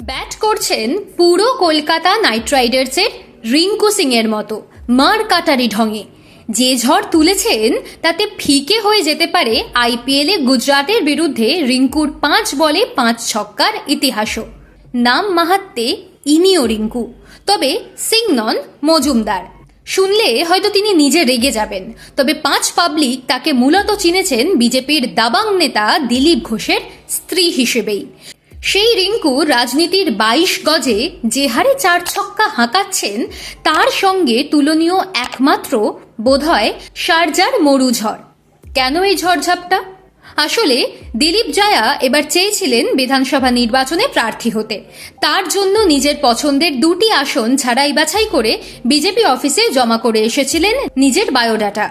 Bat করছেন পুরো Kolkata night রাইডার্সের রিঙ্কু সিং এর মতো মার কাটারি ঢঙে। যে ঝড় তুলেছেন তাতে ফিকে হয়ে যেতে পারে আইপিএলে গুজরাটের বিরুদ্ধে রিঙ্কুর 5 বলে 5 ছক্কার ইতিহাসও। নাম মাহাত্মে ইনিও রিঙ্কু, তবে সিং নন, মজুমদার। শুনলে হয়তো তিনি নিজে রেগে যাবেন, তবে 5 পাবলিক তাকে মূলত চিনেছেন বিজেপির দাবাং নেতা দিলীপ ঘোষের স্ত্রী হিসেবেই। সেই রিঙ্কু রাজনীতির 22 গজে যে হারে 4 ছক্কা হাঁকাচ্ছেন, তার সঙ্গে তুলনীয় একমাত্র বোধহয় শারজার মরু ঝড়। কেন এই ঝড়ঝাপটা? আসলে দিলীপ জায়া এবার চেয়েছিলেন বিধানসভা নির্বাচনে প্রার্থী হতে। তার জন্য নিজের পছন্দের 2টি আসন ছাড়াই বাছাই করে বিজেপি অফিসে জমা করে এসেছিলেন নিজের বায়োডাটা।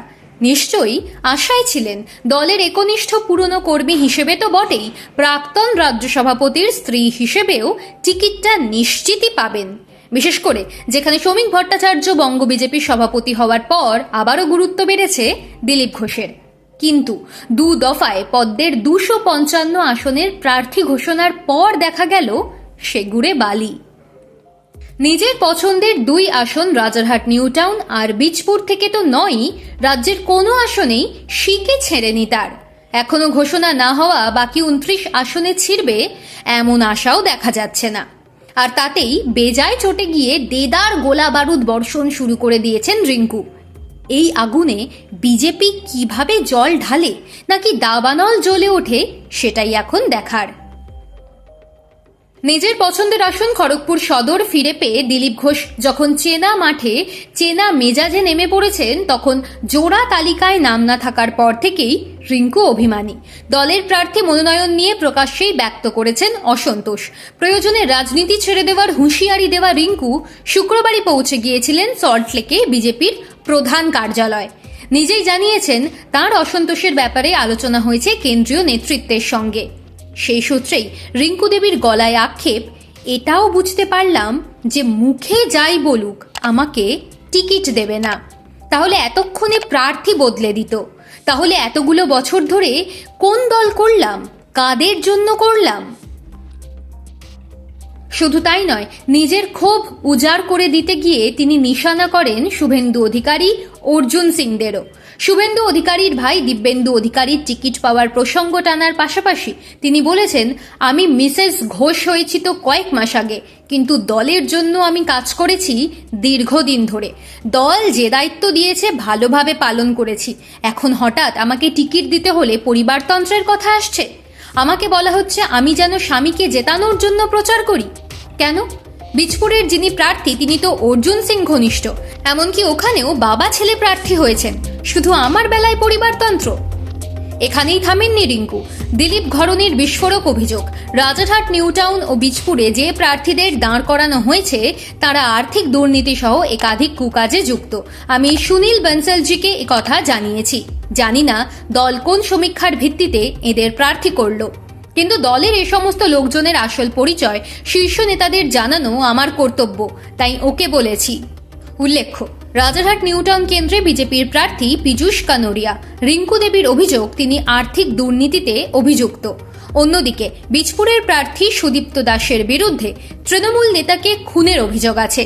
নিশ্চয়ই আশায় ছিলেন দলের একনিষ্ঠ পুরনো কর্মী হিসেবে তো বটেই, প্রাক্তন রাজ্য সভাপতির স্ত্রী হিসেবেও টিকিটটা নিশ্চিতই পাবেন। বিশেষ করে যেখানে শ্রমিক ভট্টাচার্য বঙ্গ বিজেপির সভাপতি হওয়ার পর আবারও গুরুত্ব বেড়েছে দিলীপ ঘোষের। কিন্তু 2 দফায় পদ্মের 255 আসনের প্রার্থী ঘোষণার পর দেখা গেল সেগুড়ে বালি। নিজের পছন্দের 2 আসন রাজারহাট নিউ টাউন আর বীজপুর থেকে তো নয়ই, রাজ্যের কোনো আসনেই শিকে ছেড়েনি তার। এখনো ঘোষণা না হওয়া বাকি 29 আসনে ছিড়বে এমন আশাও দেখা যাচ্ছে না। আর তাতেই বেজায় চটে গিয়ে দেদার গোলা বারুদ বর্ষণ শুরু করে দিয়েছেন রিঙ্কু। এই আগুনে বিজেপি কিভাবে জল ঢালে নাকি দাবানল জ্বলে ওঠে, সেটাই এখন দেখার। নিজের পছন্দের আসন খড়গপুর সদর ফিরে পেয়ে দিলীপ ঘোষ যখন চেনা মাঠে চেনা মেজাজে নেমে পড়েছেন, তখন জোড়া তালিকায় নাম না থাকার পর থেকেই রিঙ্কু অভিমানী। দলের প্রার্থী মনোনয়ন নিয়ে প্রকাশ্যেই ব্যক্ত করেছেন অসন্তোষ। প্রয়োজনে রাজনীতি ছেড়ে দেওয়ার হুঁশিয়ারি দেওয়া রিঙ্কু শুক্রবারই পৌঁছে গিয়েছিলেন সল্টলেকে বিজেপির প্রধান কার্যালয়। নিজেই জানিয়েছেন তার অসন্তোষের ব্যাপারে আলোচনা হয়েছে কেন্দ্রীয় নেতৃত্বের সঙ্গে। সেই সূত্রেই রিঙ্কু দেবীর গলায় আক্ষেপ, এটাও বুঝতে পারলাম যে মুখে যাই বলুক আমাকে টিকিট দেবে না, তাহলে এতক্ষণে প্রার্থী বদলে দিত। তাহলে এতগুলো বছর ধরে কোন দল করলাম, কাদের জন্য করলাম? শুধু তাই নয়, নিজের ক্ষোভ উজাড় করে দিতে গিয়ে তিনি নিশানা করেন শুভেন্দু অধিকারী, অর্জুন সিংদেরও। শুভেন্দু অধিকারীর ভাই দিব্যেন্দু অধিকারীর টিকিট পাওয়ার প্রসঙ্গ টানার পাশাপাশি তিনি বলেছেন, আমি মিসেস ঘোষ হয়েছি তো কয়েক মাস আগে, কিন্তু দলের জন্য আমি কাজ করেছি দীর্ঘদিন ধরে। দল যে দায়িত্ব দিয়েছে ভালোভাবে পালন করেছি। এখন হঠাৎ আমাকে টিকিট দিতে হলে পরিবারতন্ত্রের কথা আসছে। আমাকে বলা হচ্ছে আমি যেন স্বামীকে জেতানোর জন্য প্রচার করি। কেন? বীজপুরের যিনি প্রার্থী তিনি তো অর্জুন সিং ঘনিষ্ঠ, এমনকি ওখানেও বাবা ছেলে প্রার্থী হয়েছেন, শুধু আমার বেলায় পরিবারতন্ত্র? এখানেই থামেননি রিঙ্কু। দিলীপ ঘরণীর বিস্ফোরক অভিযোগ, রাজারহাট নিউ টাউন ও বীজপুরে যে প্রার্থীদের দাঁড় করানো হয়েছে তারা আর্থিক দুর্নীতি সহ একাধিক কুকাজে যুক্ত। আমি সুনীল বনসলজিকে একথা জানিয়েছি। জানি না দল কোন সমীক্ষার ভিত্তিতে এদের প্রার্থী করলো, কিন্তু দলের এই সমস্ত লোকজনের আসল পরিচয় শীর্ষ নেতাদের জানানো আমার কর্তব্য, তাই ওকে বলেছি। উল্লেখ্য, রাজারহাট নিউ টাউন কেন্দ্রে বিজেপির প্রার্থী পীযূষ কানোরিয়া। রিঙ্কু দেবীর অভিযোগ তিনি আর্থিক দুর্নীতিতে অভিযুক্ত। অন্যদিকে বীজপুরের প্রার্থী সুদীপ্ত দাসের বিরুদ্ধে তৃণমূল নেতাকে খুনের অভিযোগ আছে।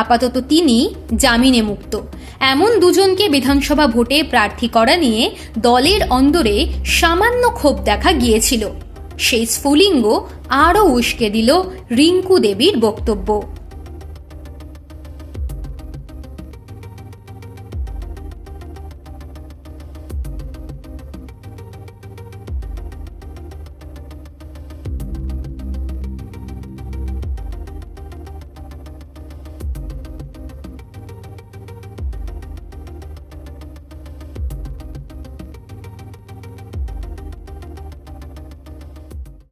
আপাতত তিনি জামিনে মুক্ত। এমন দুজনকে বিধানসভা ভোটে প্রার্থী করা নিয়ে দলের অন্দরে সামান্য ক্ষোভ দেখা গিয়েছিল। সেই স্ফুলিঙ্গ আরও উস্কে দিল রিঙ্কু দেবীর বক্তব্য।